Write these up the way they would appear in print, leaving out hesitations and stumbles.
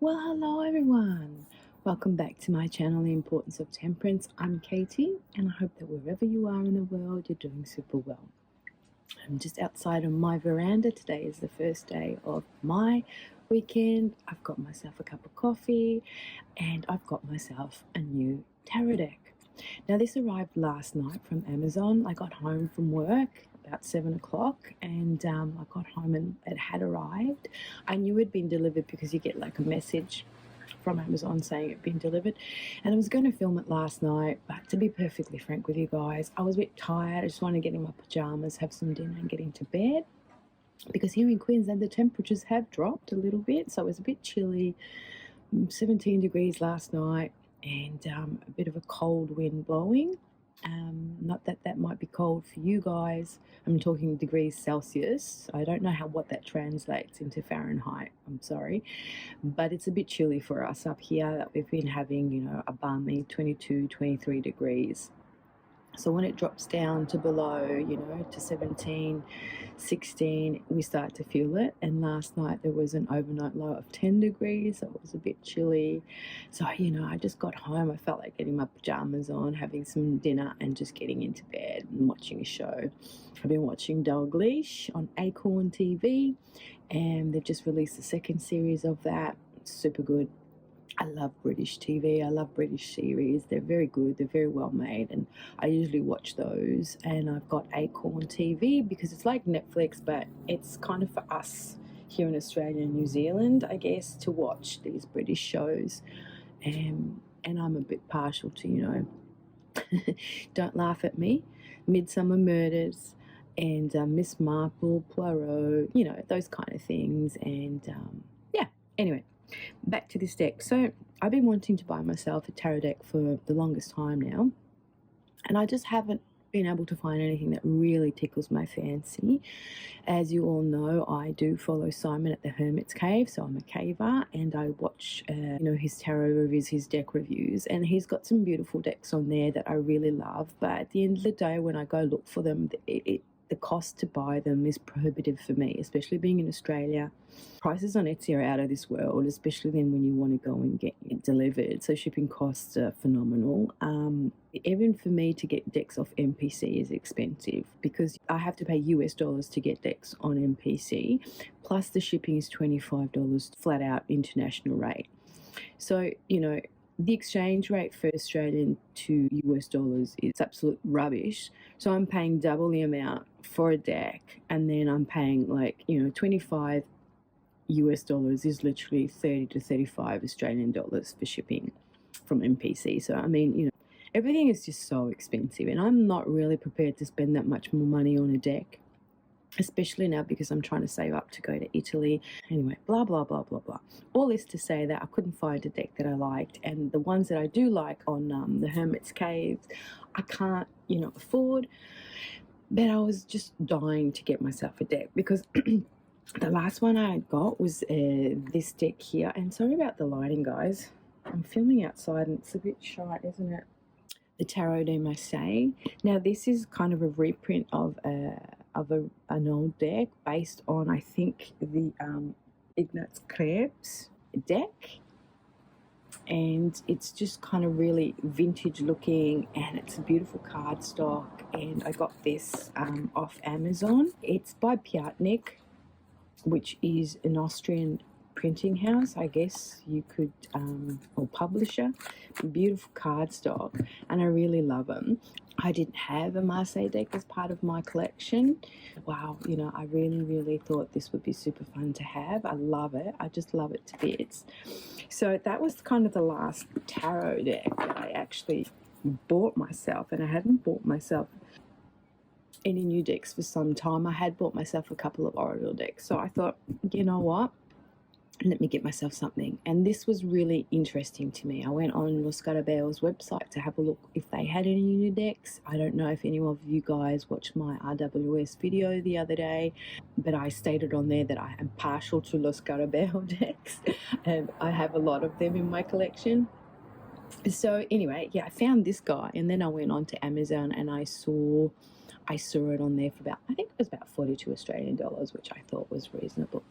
Well, hello everyone. Welcome back to my channel, The Importance of Temperance. I'm Katie, and I hope that wherever you are in the world, you're doing super well. I'm just outside on my veranda. Today is the first day of my weekend. I've got myself a cup of coffee, and I've got myself a new tarot deck. Now, this arrived last night from Amazon. I got home from work about 7 o'clock, and I got home and it had arrived. I knew it had been delivered because you get like a message from Amazon saying it'd been delivered, and I was going to film it last night, but to be perfectly frank with you guys, I was a bit tired. I just wanted to get in my pajamas, have some dinner and get into bed, because here in Queensland the temperatures have dropped a little bit, so it was a bit chilly. 17 degrees last night, and a bit of a cold wind blowing. Not that that might be cold for you guys. I'm talking degrees Celsius. I don't know what that translates into Fahrenheit. I'm sorry. But it's a bit chilly for us up here, that we've been having, you know, a balmy 22, 23 degrees. So when it drops down to below, you know, to 17, 16, we start to feel it. And last night there was an overnight low of 10 degrees, so it was a bit chilly. So, you know, I just got home. I felt like getting my pajamas on, having some dinner and just getting into bed and watching a show. I've been watching Dalglish on Acorn TV, and they've just released the second series of that. It's super good. I love British TV. I love British series. They're very good. They're very well made, and I usually watch those. And I've got Acorn TV because it's like Netflix, but it's kind of for us here in Australia and New Zealand, I guess, to watch these British shows. And I'm a bit partial to, you know, don't laugh at me, Midsummer Murders and Miss Marple, Poirot, you know, those kind of things. And yeah, anyway, back to this deck. So I've been wanting to buy myself a tarot deck for the longest time now, and I just haven't been able to find anything that really tickles my fancy. As you all know, I do follow Simon at the Hermit's Cave, so I'm a caver, and I watch you know, his tarot reviews, his deck reviews, and he's got some beautiful decks on there that I really love. But at the end of the day, when I go look for them, the cost to buy them is prohibitive for me, especially being in Australia. Prices on Etsy are out of this world, especially then when you want to go and get it delivered. So shipping costs are phenomenal. Even for me to get decks off MPC is expensive, because I have to pay US dollars to get decks on MPC, plus the shipping is $25 flat out international rate. So, you know, the exchange rate for Australian to US dollars is absolute rubbish. So I'm paying double the amount for a deck, and then I'm paying, like, you know, 25 US dollars is literally 30 to 35 Australian dollars for shipping from MPC. So, I mean, you know, everything is just so expensive, and I'm not really prepared to spend that much more money on a deck, especially now because I'm trying to save up to go to Italy. Anyway, blah, blah, blah, blah, blah. All this to say that I couldn't find a deck that I liked, and the ones that I do like on the Hermit's Caves, I can't, you know, afford. But I was just dying to get myself a deck, because the last one I got was this deck here. And sorry about the lighting, guys. I'm filming outside and it's a bit shy, isn't it? The Tarot de Marseille. Now, this is kind of a reprint of an old deck based on, I think, the Ignatz Krebs deck, and it's just kind of really vintage looking, and it's a beautiful cardstock. And I got this off Amazon. It's by Piatnik, which is an Austrian printing house, I guess you could, or publisher. Beautiful cardstock, and I really love them. I didn't have a Marseille deck as part of my collection. Wow, you know, I really thought this would be super fun to have. I love it. I just love it to bits. So that was kind of the last tarot deck that I actually bought myself, and I hadn't bought myself any new decks for some time. I had bought myself a couple of Oracle decks, so I thought, you know what, let me get myself something. And this was really interesting to me. I went on Lo Scarabeo's website to have a look if they had any new decks. I don't know if any of you guys watched my RWS video the other day, but I stated on there that I am partial to Lo Scarabeo decks, and I have a lot of them in my collection. So anyway, yeah, I found this guy, and then I went on to Amazon and I saw it on there for about, I think it was about 42 Australian dollars, which I thought was reasonable.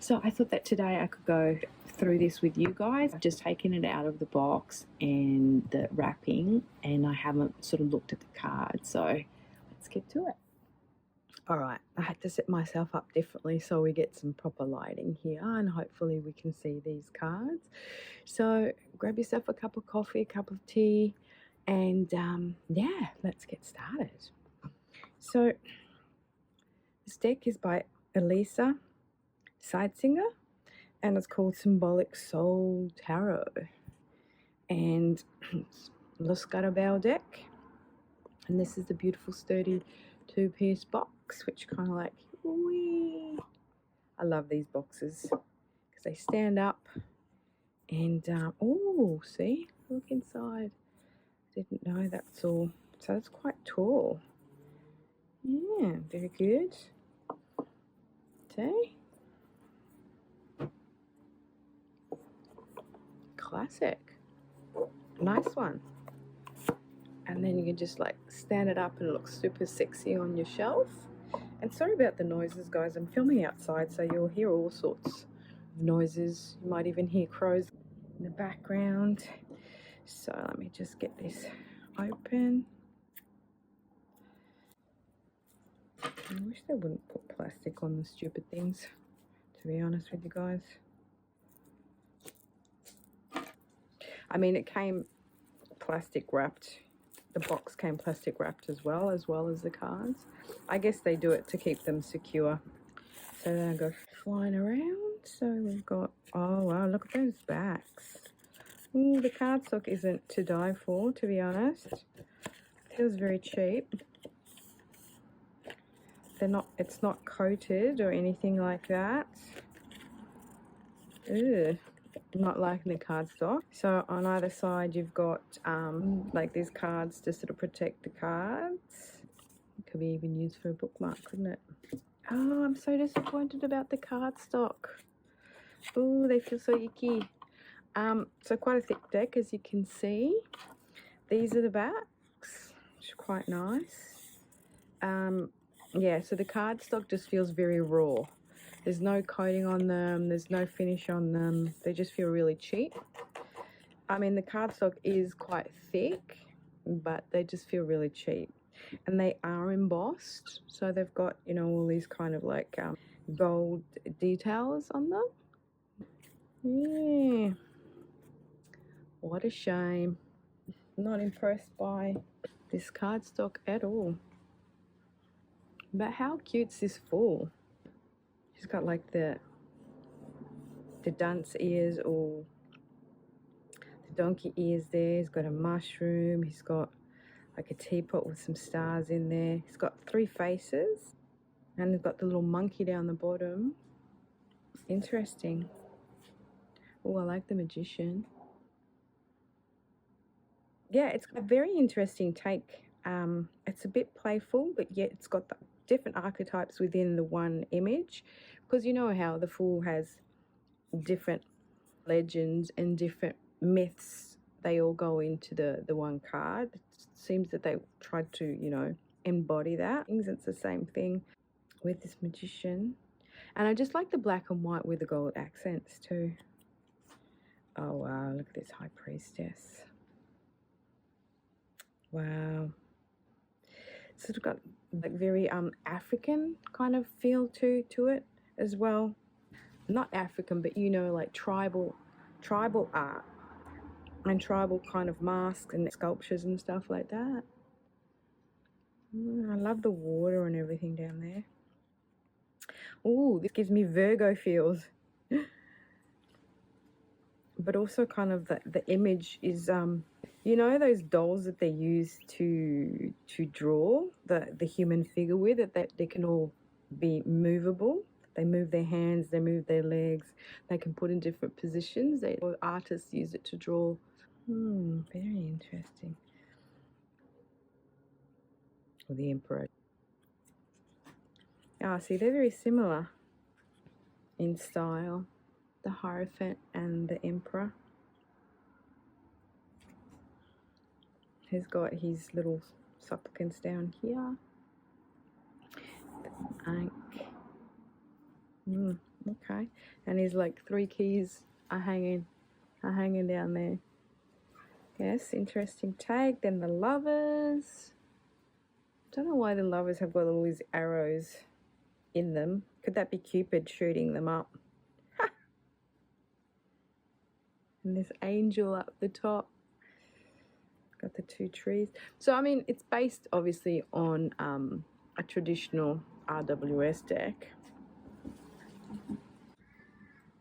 So I thought that today I could go through this with you guys. I've just taken it out of the box and the wrapping, and I haven't sort of looked at the card. So let's get to it. All right, I had to set myself up differently so we get some proper lighting here, and hopefully we can see these cards. So grab yourself a cup of coffee, a cup of tea, and yeah, let's get started. So this deck is by Elisa Singer, and it's called Symbolic Soul Tarot, and it's Lo Scarabeo deck. And this is the beautiful sturdy 2-piece box, which kind of like, whee. I love these boxes because they stand up. And oh, see, look inside. Didn't know that's all. So it's quite tall. Yeah, very good. See? Classic. Nice one. And then you can just like stand it up and it looks super sexy on your shelf. And sorry about the noises, guys. I'm filming outside, so you'll hear all sorts of noises. You might even hear crows in the background. So let me just get this open. I wish they wouldn't put plastic on the stupid things, to be honest with you guys. I mean, it came plastic wrapped. The box came plastic wrapped as well as the cards. I guess they do it to keep them secure. So then I go flying around. So we've got, oh wow, look at those backs. Ooh, the cardstock isn't to die for, to be honest. It feels very cheap. It's not coated or anything like that. Ugh. Not liking the cardstock. So on either side you've got like these cards to sort of protect the cards. It could be even used for a bookmark, couldn't it? Oh, I'm so disappointed about the cardstock. Oh, they feel so icky. So quite a thick deck, as you can see. These are the backs, which are quite nice. Yeah, so the cardstock just feels very raw. There's no coating on them, there's no finish on them. They just feel really cheap. I mean, the cardstock is quite thick, but they just feel really cheap. And they are embossed, so they've got, you know, all these kind of like gold details on them. Yeah. What a shame. Not impressed by this cardstock at all. But how cute's this fool? She's got like the dunce ears, or the donkey ears there. He's got a mushroom. He's got like a teapot with some stars in there. He's got 3 faces. And he's got the little monkey down the bottom. Interesting. Oh, I like the magician. Yeah, it's a very interesting take. It's a bit playful, but yet it's got the different archetypes within the one image, because you know how the Fool has different legends and different myths. They all go into the one card. It seems that they tried to, you know, embody that. It's the same thing with this magician. And I just like the black and white with the gold accents too. Oh wow, look at this high priestess. Wow. Sort of got like very African kind of feel to it as well. Not African, but you know, like tribal art and tribal kind of masks and sculptures and stuff like that. I love the water and everything down there. Oh, this gives me Virgo feels. But also kind of the image is you know those dolls that they use to draw the human figure with, that they can all be movable. They move their hands, they move their legs, they can put in different positions. Artists use it to draw. Very interesting. Or the emperor. Ah, see, they're very similar in style, the Hierophant and the emperor. He's got his little supplicants down here. The Ankh. Okay, and his like 3 keys are hanging down there. Yes, interesting take. Then the lovers. Don't know why the lovers have got all these arrows in them. Could that be Cupid shooting them up? And this angel up the top. Got the 2 trees. So, I mean, it's based obviously on a traditional RWS deck.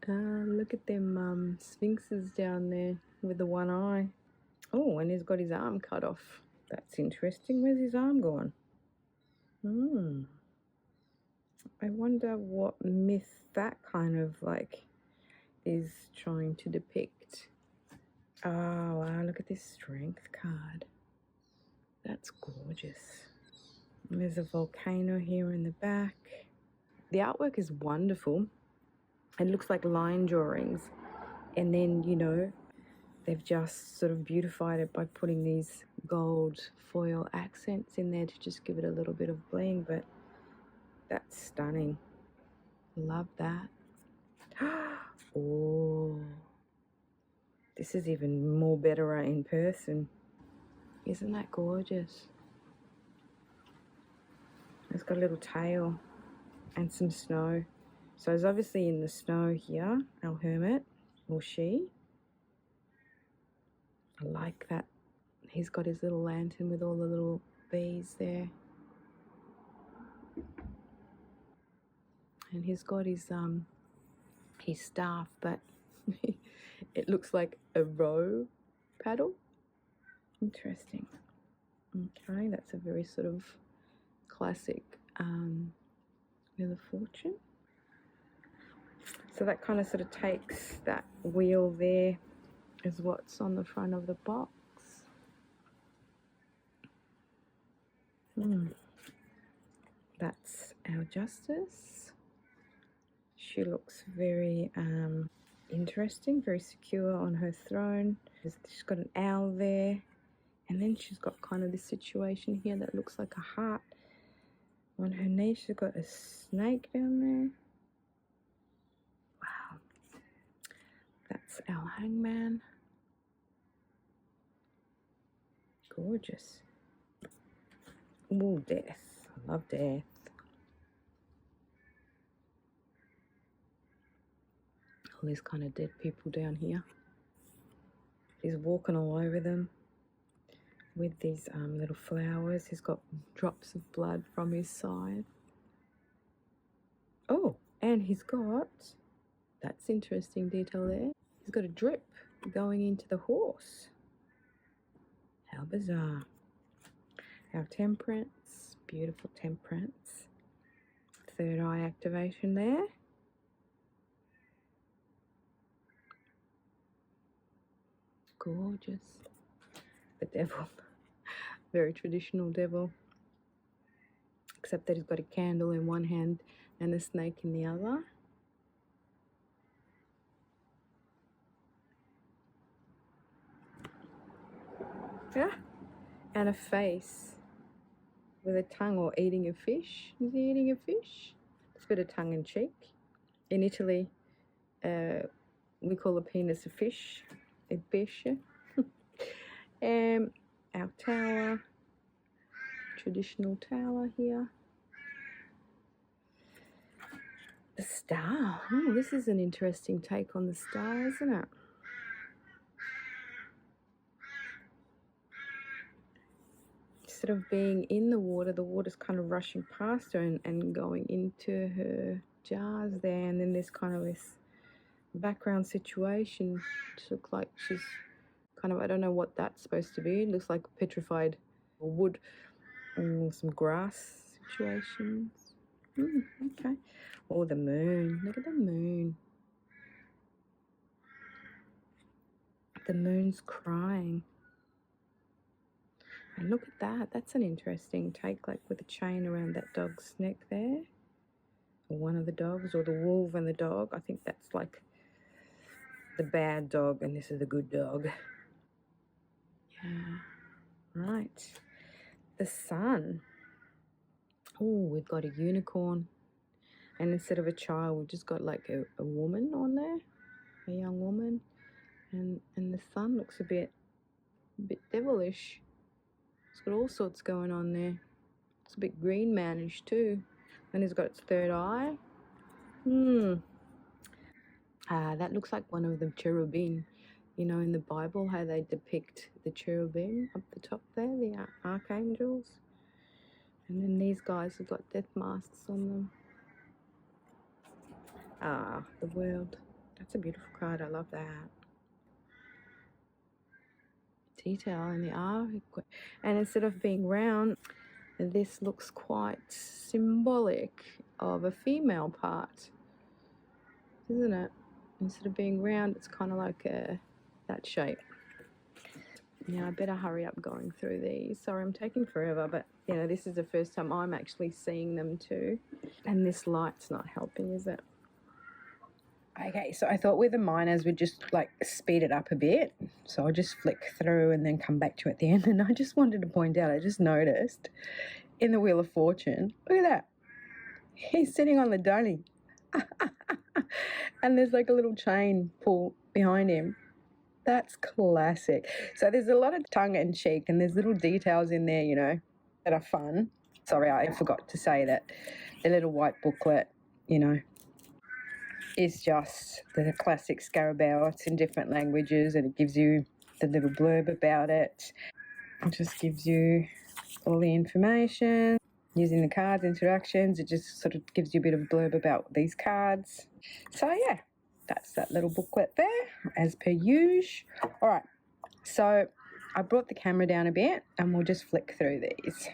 Look at them sphinxes down there with the one eye. Oh, and he's got his arm cut off. That's interesting. Where's his arm gone? I wonder what myth that kind of like is trying to depict. Oh, wow, look at this strength card. That's gorgeous. And there's a volcano here in the back. The artwork is wonderful. It looks like line drawings. And then, you know, they've just sort of beautified it by putting these gold foil accents in there to just give it a little bit of bling. But that's stunning. Love that. Oh, this is even more better in person. Isn't that gorgeous? It's got a little tail and some snow. So it's obviously in the snow here, our hermit, or she. I like that. He's got his little lantern with all the little bees there. And he's got his staff, but it looks like a row paddle. Interesting. Okay, that's a very sort of classic Wheel of Fortune. So that kind of sort of takes that wheel there is what's on the front of the box. That's our Justice. She looks very interesting, very secure on her throne. She's got an owl there. And then she's got kind of this situation here that looks like a heart. On her knee, she's got a snake down there. Wow. That's our Hangman. Gorgeous. Ooh, death. I love death. All these kind of dead people down here. He's walking all over them with these little flowers. He's got drops of blood from his side. Oh, and he's got, that's interesting detail there. He's got a drip going into the horse. How bizarre. Our Temperance, beautiful Temperance. Third eye activation there. Gorgeous. The devil. Very traditional devil. Except that he's got a candle in one hand and a snake in the other. Yeah. And a face with a tongue, or eating a fish. Is he eating a fish? It's a bit of tongue in cheek. In Italy, we call a penis a fish. A pesce. Our tower. Traditional tower here. The star. Oh, this is an interesting take on the star, isn't it? Instead of being in the water's kind of rushing past her and going into her jars there. And then there's kind of this background situation. It looks like she's kind of, I don't know what that's supposed to be. It looks like petrified wood and some grass situations. Okay. Oh, the moon. Look at the moon. The moon's crying. And look at that. That's an interesting take, like with a chain around that dog's neck there. Or one of the dogs, or the wolf and the dog. I think that's like the bad dog and this is the good dog. Yeah. Right. The sun. Oh, we've got a unicorn. And instead of a child, we've just got like a woman on there, a young woman. And the sun looks a bit devilish. It's got all sorts going on there. It's a bit green manish too. And it's got its third eye. That looks like one of the cherubim. You know, in the Bible, how they depict the cherubim up the top there, the archangels. And then these guys have got death masks on them. The world. That's a beautiful card. I love that. Detail in the eye. And instead of being round, this looks quite symbolic of a female part, isn't it? Instead of being round, it's kind of like that shape. Now I better hurry up going through these. Sorry, I'm taking forever, but you know, this is the first time I'm actually seeing them too. And this light's not helping, is it? Okay, so I thought with the minors we'd just like speed it up a bit. So I'll just flick through and then come back to it at the end. And I just wanted to point out, I just noticed in the Wheel of Fortune, look at that. He's sitting on the dunny. And there's like a little chain pull behind him. That's classic. So there's a lot of tongue in cheek and there's little details in there, you know, that are fun. Sorry, I forgot to say that the little white booklet, you know, is just the classic Scarabeo. It's in different languages and it gives you the little blurb about it. It just gives you all the information. Using the cards, introductions, it just sort of gives you a bit of a blurb about these cards. So yeah, that's that little booklet there, as per usual. All right, so I brought the camera down a bit and we'll just flick through these.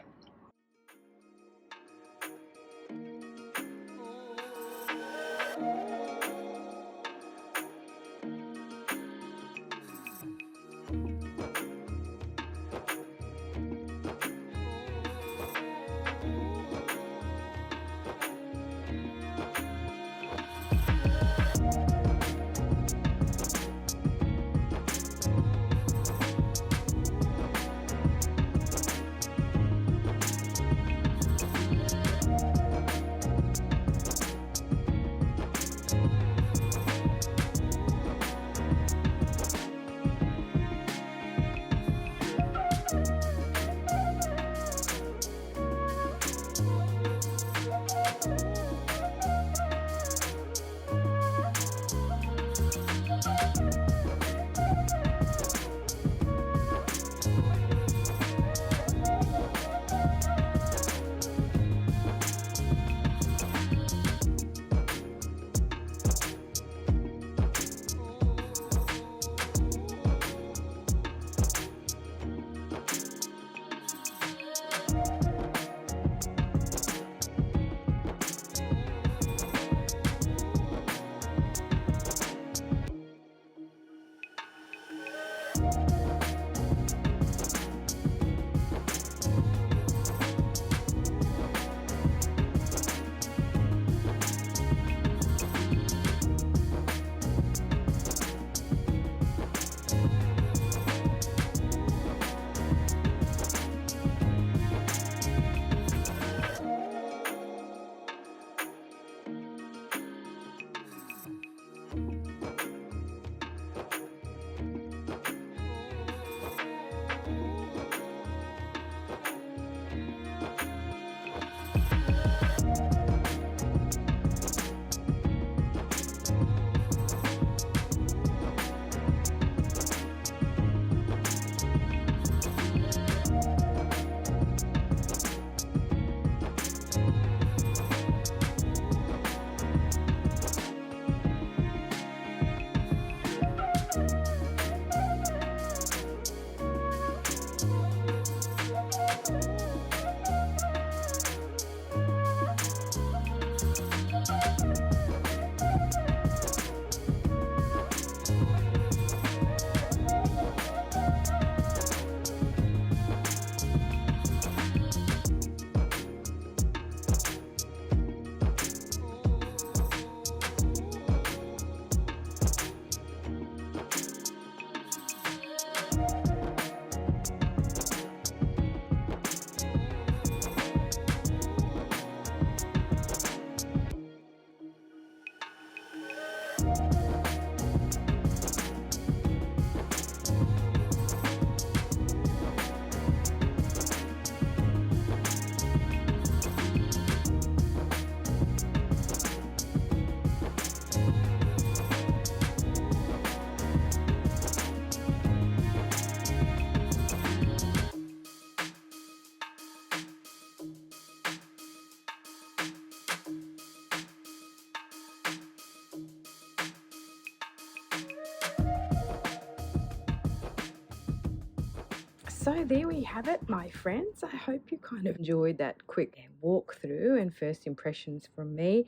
So there we have it, my friends. I hope you kind of enjoyed that quick walkthrough and first impressions from me.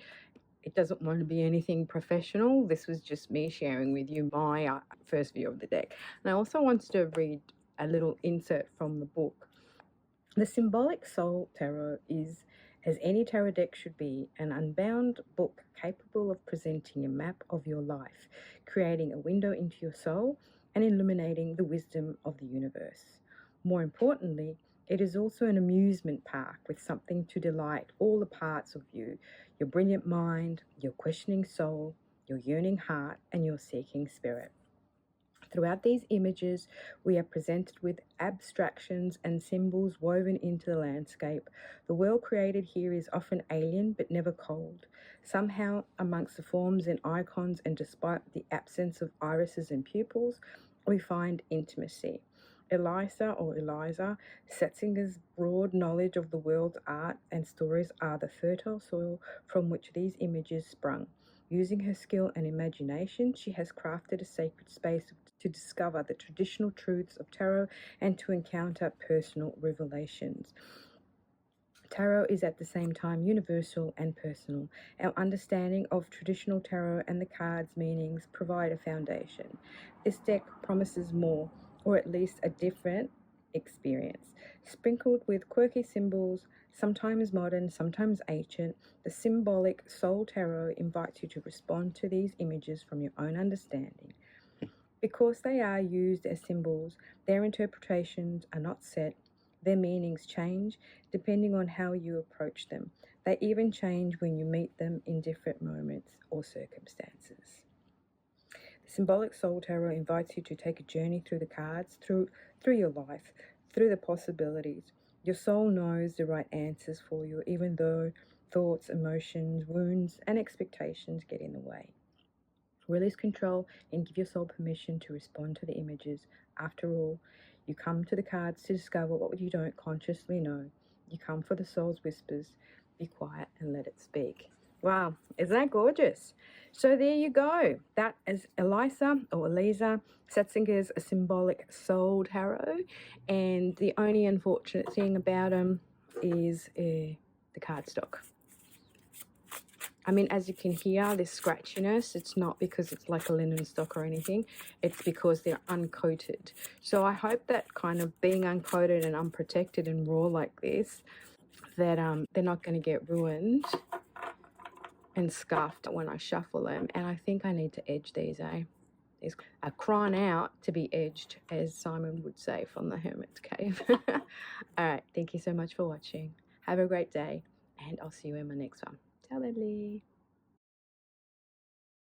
It doesn't want to be anything professional. This was just me sharing with you my first view of the deck. And I also wanted to read a little insert from the book. The Symbolic Soul Tarot is, as any tarot deck should be, an unbound book capable of presenting a map of your life, creating a window into your soul, and illuminating the wisdom of the universe. More importantly, it is also an amusement park with something to delight all the parts of you, your brilliant mind, your questioning soul, your yearning heart, and your seeking spirit. Throughout these images, we are presented with abstractions and symbols woven into the landscape. The world created here is often alien but never cold. Somehow, amongst the forms and icons, and despite the absence of irises and pupils, we find intimacy. Eliza Setzinger's broad knowledge of the world's art and stories are the fertile soil from which these images sprung. Using her skill and imagination, she has crafted a sacred space to discover the traditional truths of tarot and to encounter personal revelations. Tarot is at the same time universal and personal. Our understanding of traditional tarot and the cards' meanings provide a foundation. This deck promises more, or at least a different experience. Sprinkled with quirky symbols, sometimes modern, sometimes ancient, the Symbolic Soul Tarot invites you to respond to these images from your own understanding. Because they are used as symbols, their interpretations are not set. Their meanings change depending on how you approach them. They even change when you meet them in different moments or circumstances. The Symbolic Soul Tarot invites you to take a journey through the cards, through your life, through the possibilities. Your soul knows the right answers for you, even though thoughts, emotions, wounds, and expectations get in the way. Release control and give your soul permission to respond to the images. After all, you come to the cards to discover what you don't consciously know. You come for the soul's whispers. Be quiet and let it speak. Wow, isn't that gorgeous? So there you go. That is Eliza Setzinger's Symbolic Soul Tarot. And the only unfortunate thing about them is the cardstock. I mean, as you can hear, this scratchiness, it's not because it's like a linen stock or anything. It's because they're uncoated. So I hope that kind of being uncoated and unprotected and raw like this, that they're not going to get ruined and scuffed when I shuffle them. And I think I need to edge these, There's a crying out to be edged, as Simon would say from the Hermit's Cave. All right, thank you so much for watching. Have a great day, and I'll see you in my next one. Ciao, lovely.